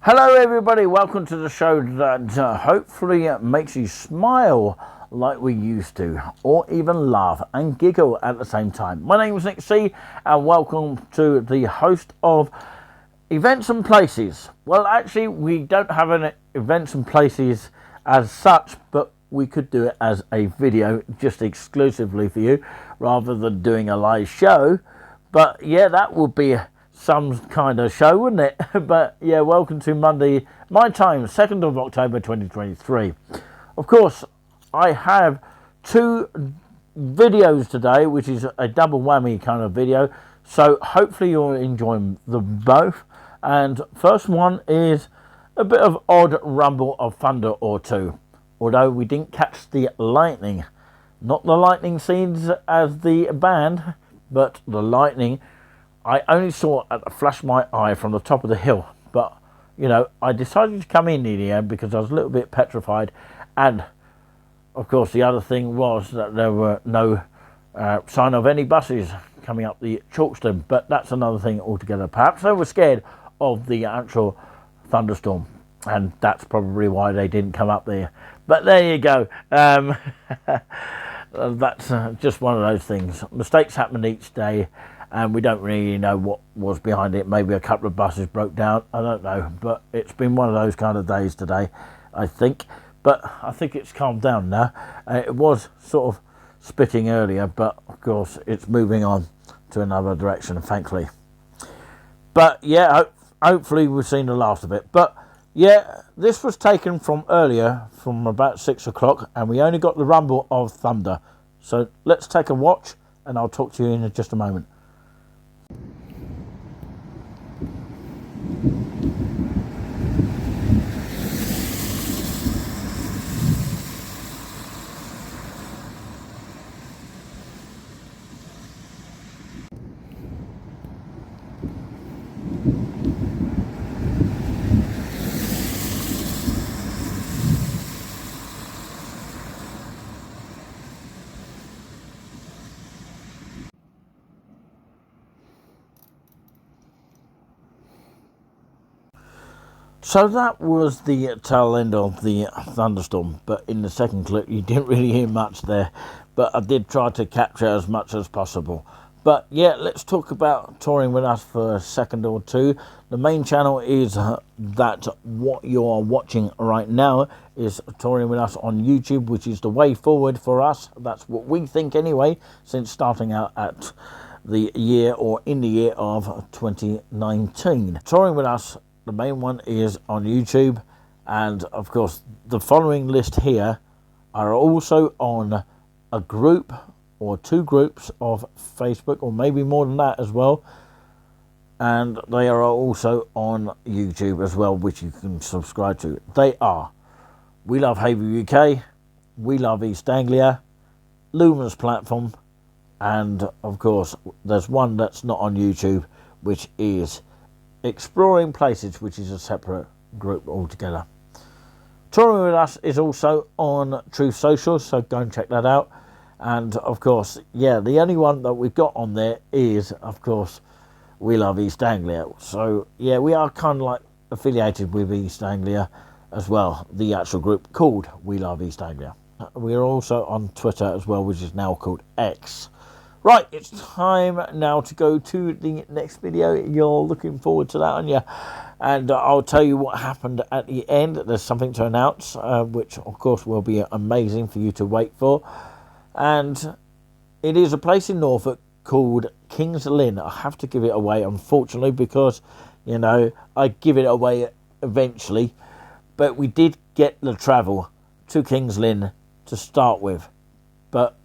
Hello everybody, welcome to the show that hopefully makes you smile like we used to, or even laugh and giggle at the same time. My name is Nick C, and welcome to the host of Events and Places. Well, actually, we don't have an Events and Places as such, but we could do it as a video just exclusively for you, rather than doing a live show. But yeah, that would be some kind of show, wouldn't it? But yeah, welcome to Monday, my time, 2nd of October 2023. Of course, I have two videos today, which is a double whammy kind of video, so hopefully you'll enjoy them both. And first one is a bit of odd rumble of thunder or two, although we didn't catch the lightning. Not the lightning scenes as the band, but the lightning I only saw at the flash of my eye from the top of the hill. But, you know, I decided to come in the end because I was a little bit petrified. And, of course, the other thing was that there were no sign of any buses coming up the Chalkston. But that's another thing altogether. Perhaps they were scared of the actual thunderstorm, and that's probably why they didn't come up there. But there you go. That's just one of those things. Mistakes happen each day, and we don't really know what was behind it. Maybe a couple of buses broke down, I don't know. But it's been one of those kind of days today, I think. But I think it's calmed down now. It was sort of spitting earlier, but of course it's moving on to another direction, thankfully. But yeah, hopefully we've seen the last of it. But yeah, this was taken from earlier, from about 6 o'clock, and we only got the rumble of thunder. So let's take a watch, and I'll talk to you in just a moment. So that was the tail end of the thunderstorm, but in the second clip you didn't really hear much there, but I did try to capture as much as possible. But yeah, let's talk about touring with us for a second or two. The main channel is that what you're watching right now is touring with us on YouTube, which is the way forward for us. That's what we think anyway, since starting out at the year, or in the year of 2019. Touring with us, the main one is on YouTube, and of course the following list here are also on a group or two groups of Facebook, or maybe more than that as well, and they are also on YouTube as well, which you can subscribe to. They are We Love Haver UK, We Love East Anglia, Luminous Platform, and of course there's one that's not on YouTube, which is Exploring Places, which is a separate group altogether. Touring with us is also on Truth Social, so go and check that out. And of course, yeah, the only one that we've got on there is, of course, We Love East Anglia. So yeah, we are kind of like affiliated with East Anglia as well, the actual group called We Love East Anglia. We're also on Twitter as well, which is now called X. Right, it's time now to go to the next video. You're looking forward to that, aren't you? And I'll tell you what happened at the end. There's something to announce, which of course will be amazing for you to wait for. And it is a place in Norfolk called King's Lynn. I have to give it away, unfortunately, because, you know, I give it away eventually. But we did get the travel to King's Lynn to start with. But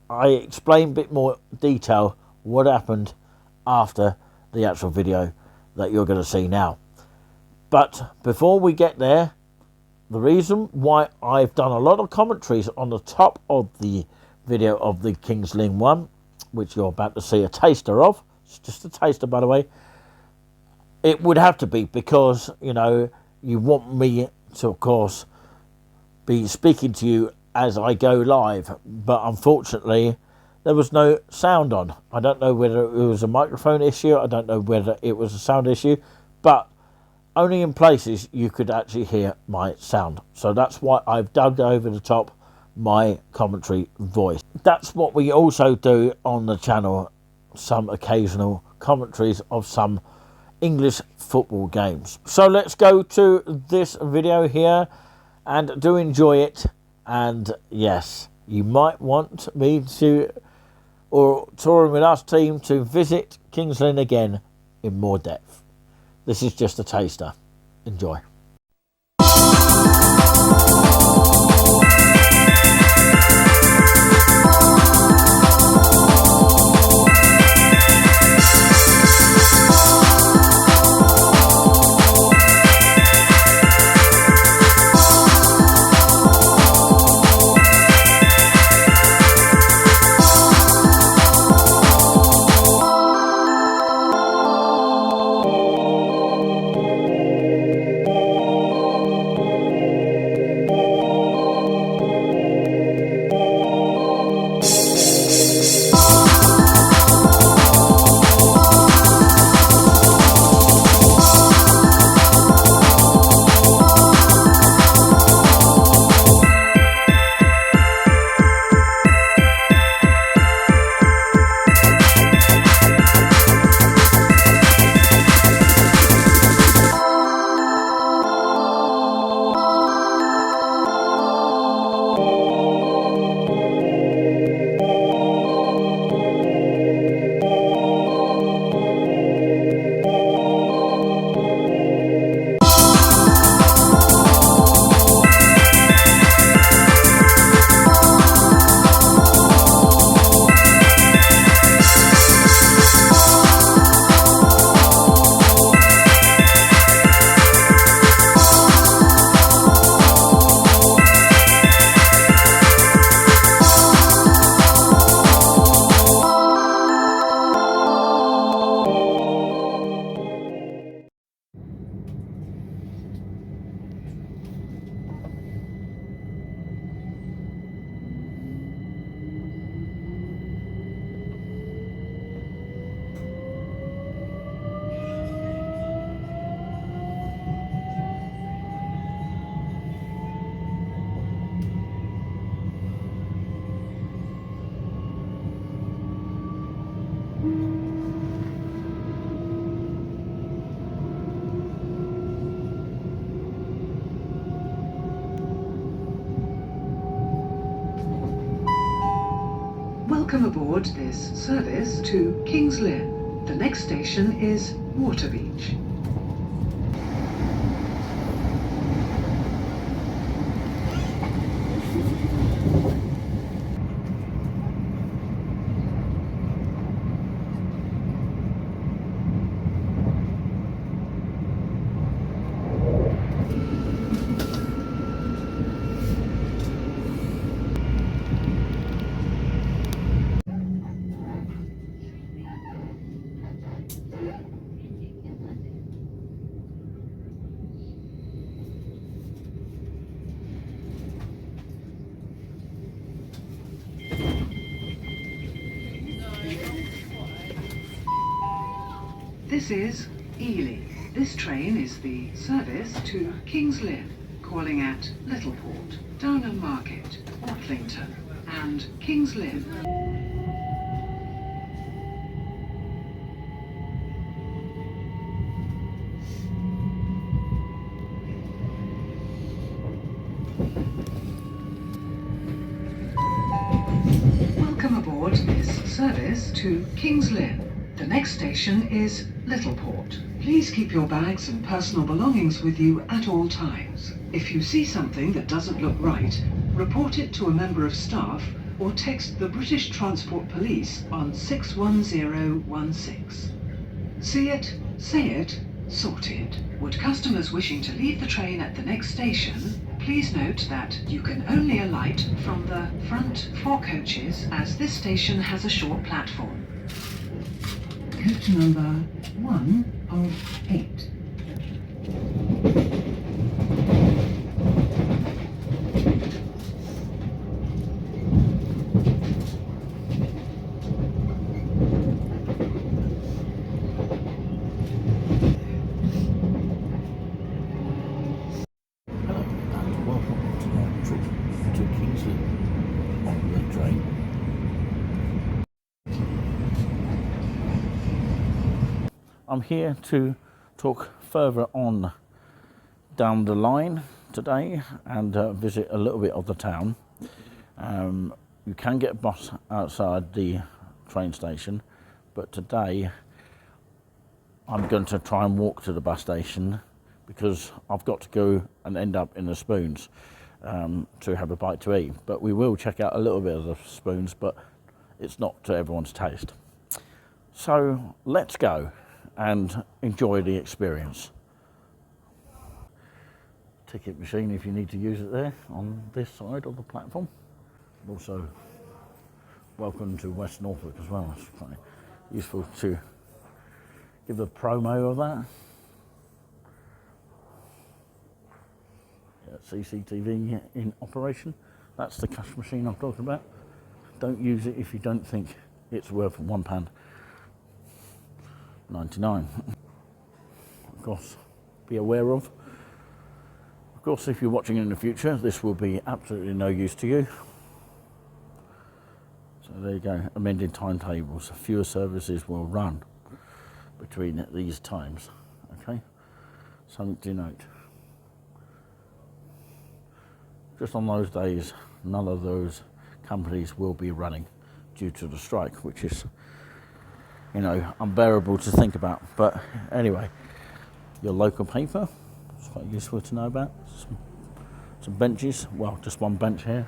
I explain a bit more detail what happened after the actual video that you're going to see now. But before we get there, the reason why I've done a lot of commentaries on the top of the video of the King's Lynn one, which you're about to see a taster of, it's just a taster by the way, it would have to be because, you know, you want me to, of course, be speaking to you as I go live, but unfortunately there was no sound on. I don't know whether it was a microphone issue, I don't know whether it was a sound issue, but only in places you could actually hear my sound. So that's why I've dubbed over the top my commentary voice. That's what we also do on the channel, some occasional commentaries of some English football games. So let's go to this video here, and do enjoy it. And yes, you might want me to, or Touring With Us team, to visit Kings Lynn again in more depth. This is just a taster. Enjoy. Welcome aboard this service to Kings Lynn. The next station is Waterbeach. This is Ely. This train is the service to Kings Lynn, calling at Littleport, Downham Market, Watlington and Kings Lynn. Welcome aboard this service to Kings Lynn. The next station is Littleport. Please keep your bags and personal belongings with you at all times. If you see something that doesn't look right, report it to a member of staff or text the British Transport Police on 61016. See it, say it, sorted. Would customers wishing to leave the train at the next station, please note that you can only alight from the front 4 coaches, as this station has a short platform. Coach number 1 of 8. I'm here to talk further on down the line today and visit a little bit of the town. You can get a bus outside the train station, but today I'm going to try and walk to the bus station because I've got to go and end up in the Spoons to have a bite to eat. But we will check out a little bit of the Spoons, but it's not to everyone's taste. So let's go and enjoy the experience. Ticket machine if you need to use it there on this side of the platform. Also, welcome to West Norfolk as well. It's quite useful to give a promo of that. Yeah, CCTV in operation. That's the cash machine I'm talking about. Don't use it if you don't think it's worth £1.99. Of course, be aware of. Of course, if you're watching in the future, this will be absolutely no use to you. So there you go, amended timetables. Fewer services will run between these times. Okay, something to note. Just on those days, none of those companies will be running due to the strike, which is, you know, unbearable to think about. But anyway, your local paper, it's quite useful to know about. Some benches, well, just one bench here,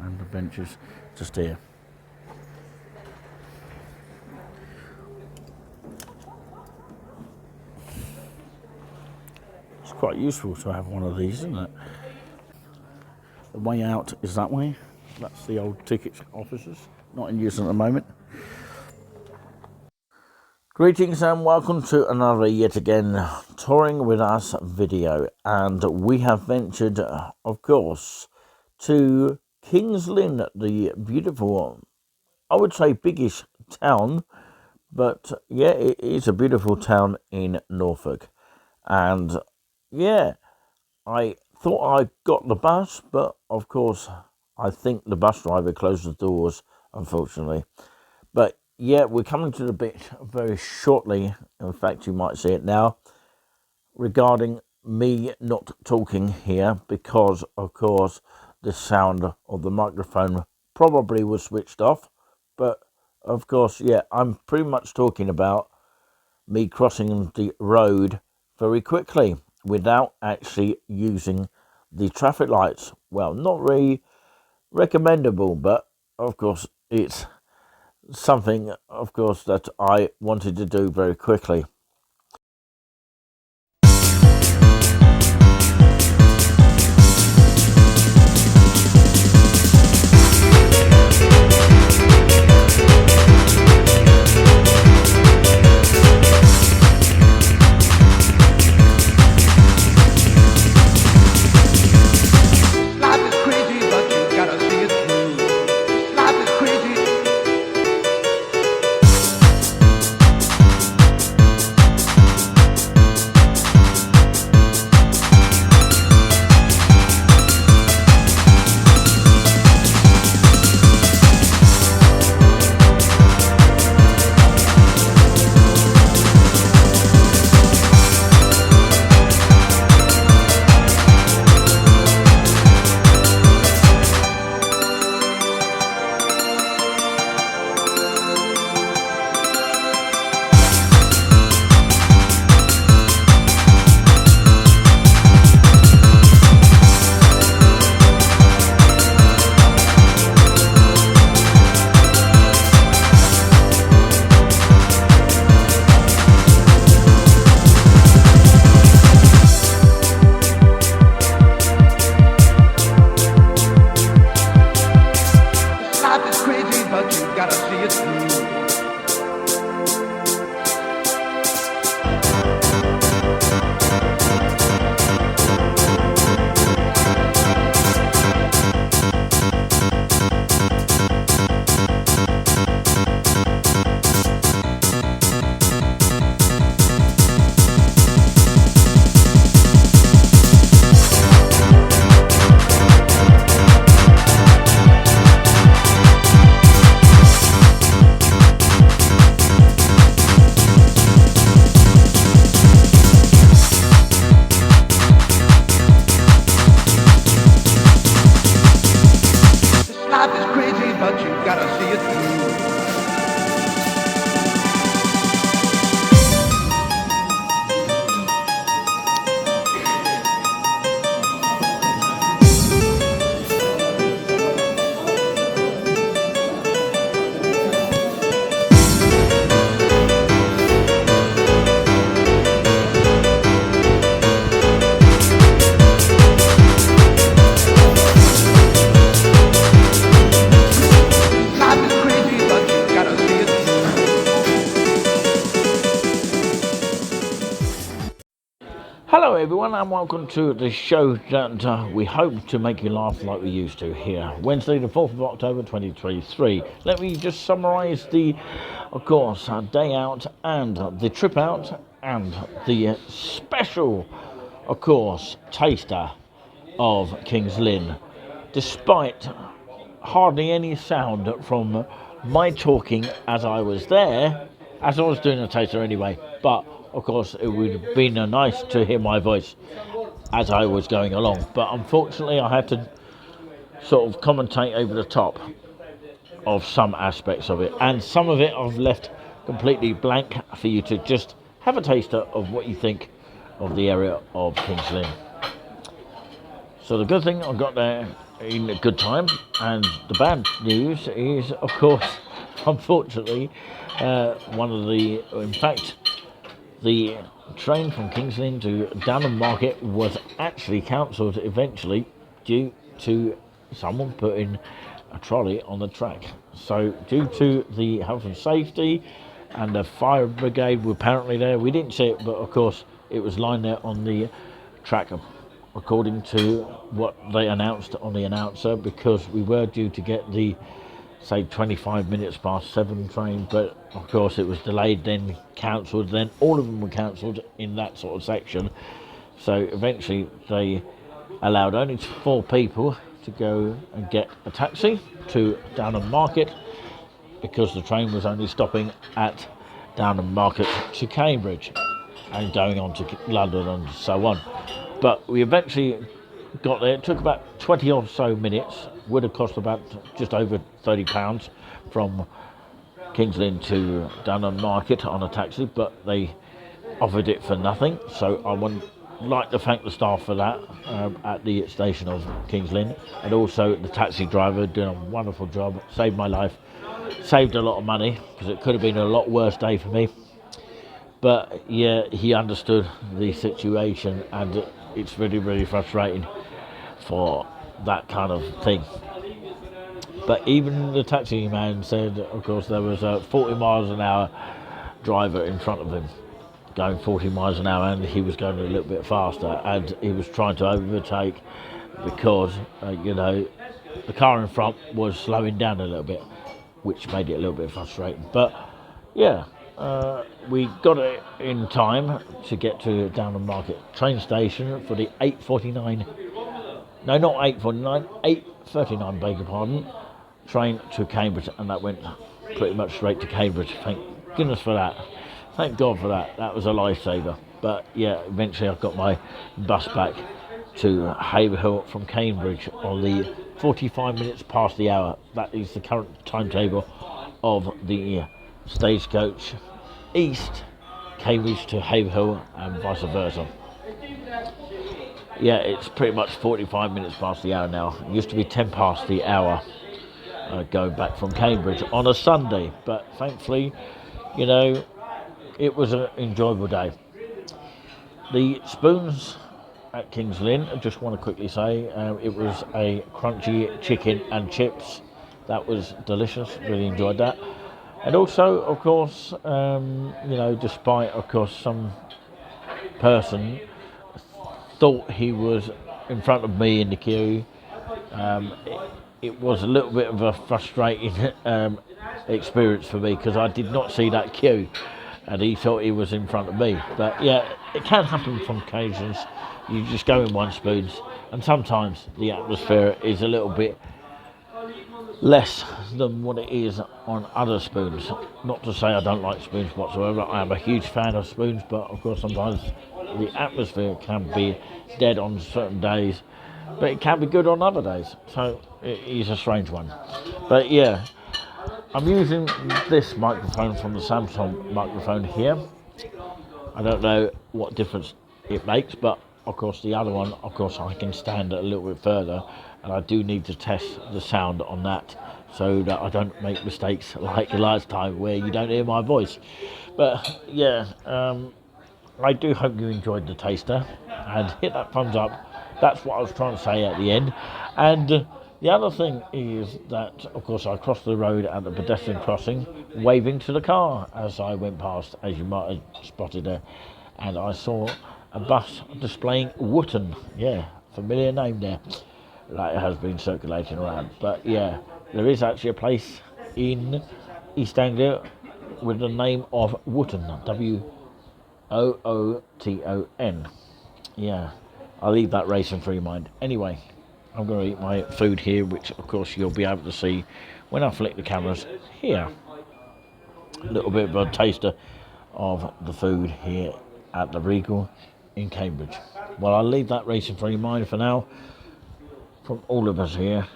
and the benches just here. It's quite useful to have one of these, isn't it? The way out is that way. That's the old ticket offices, not in use at the moment. Greetings and welcome to another yet again touring with us video, and we have ventured, of course, to King's Lynn, the beautiful, I would say biggish town, but yeah, it is a beautiful town in Norfolk. And yeah, I thought I got the bus, but of course I think the bus driver closed the doors, unfortunately. But yeah, we're coming to the bit very shortly, in fact you might see it now, regarding me not talking here because of course the sound of the microphone probably was switched off. But of course, yeah, I'm pretty much talking about me crossing the road very quickly without actually using the traffic lights. Well, not really recommendable, but of course it's something, of course, that I wanted to do very quickly. Hello everyone and welcome to the show that we hope to make you laugh like we used to here. Wednesday the 4th of October 2023. Let me just summarise the, of course, day out and the trip out and the special, of course, taster of King's Lynn. Despite hardly any sound from my talking as I was there, as I was doing the taster anyway, but of course it would have been nice to hear my voice as I was going along, but unfortunately I had to sort of commentate over the top of some aspects of it, and some of it I've left completely blank for you to just have a taster of what you think of the area of King's Lynn. So the good thing, I got there in a good time, and the bad news is, of course, unfortunately, in fact, the train from King's Lynn to Downham Market was actually cancelled eventually due to someone putting a trolley on the track. So due to the health and safety, and the fire brigade were apparently there, we didn't see it, but of course it was lying there on the track according to what they announced on the announcer, because we were due to get the, say, 25 minutes past 7 train, but of course it was delayed, then cancelled, then all of them were cancelled in that sort of section. So eventually they allowed only 4 people to go and get a taxi to Downham Market, because the train was only stopping at Downham Market to Cambridge and going on to London and so on. But we eventually got there. It took about 20 or so minutes. Would have cost about just over £30 from King's Lynn to Downham Market on a taxi, but they offered it for nothing. So I would like to thank the staff for that at the station of King's Lynn, and also the taxi driver doing a wonderful job. Saved my life, saved a lot of money, because it could have been a lot worse day for me. But yeah, he understood the situation, and it's really, really frustrating for that kind of thing. But even the taxi man said, of course, there was a 40 miles an hour driver in front of him going 40 miles an hour, and he was going a little bit faster, and he was trying to overtake because the car in front was slowing down a little bit, which made it a little bit frustrating. But yeah, we got it in time to get to Downham Market train station for the 8:49. No, not 8:49, 8:39, beg your pardon, train to Cambridge, and that went pretty much straight to Cambridge. Thank goodness for that. Thank God for that. That was a lifesaver. But yeah, eventually I got my bus back to Haverhill from Cambridge on the 45 minutes past the hour. That is the current timetable of the Stagecoach East, Cambridge to Haverhill and vice versa. Yeah, it's pretty much 45 minutes past the hour now. It used to be 10 past the hour going back from Cambridge on a Sunday, but thankfully, it was an enjoyable day. The spoons at King's Lynn, I just want to quickly say, it was a crunchy chicken and chips. That was delicious, really enjoyed that. And also, of course, despite, of course, some person thought he was in front of me in the queue, it was a little bit of a frustrating experience for me, because I did not see that queue, and he thought he was in front of me. But yeah, it can happen from occasions. You just go in one spoons, and sometimes the atmosphere is a little bit less than what it is on other spoons. Not to say I don't like spoons whatsoever. I am a huge fan of spoons, but of course sometimes the atmosphere can be dead on certain days, but it can be good on other days. So it is a strange one. But yeah, I'm using this microphone from the Samsung microphone here. I don't know what difference it makes, but of course the other one, of course I can stand a little bit further, and I do need to test the sound on that so that I don't make mistakes like last time where you don't hear my voice. But yeah, I do hope you enjoyed the taster, and hit that thumbs up. That's what I was trying to say at the end. And the other thing is that, of course, I crossed the road at the pedestrian crossing, waving to the car as I went past, as you might have spotted there. And I saw a bus displaying Wootton. Yeah, familiar name there. That has been circulating around. But yeah, there is actually a place in East Anglia with the name of Wootton. Wooton. Yeah, I'll leave that racing through your mind. Anyway, I'm going to eat my food here, which of course you'll be able to see when I flick the cameras here. A little bit of a taster of the food here at the Regal in Cambridge. Well, I'll leave that racing through your mind for now. From all of us here,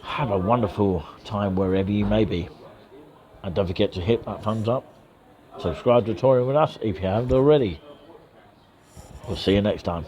have a wonderful time wherever you may be. And don't forget to hit that thumbs up. Subscribe to Touring with Us if you haven't already. We'll see you next time.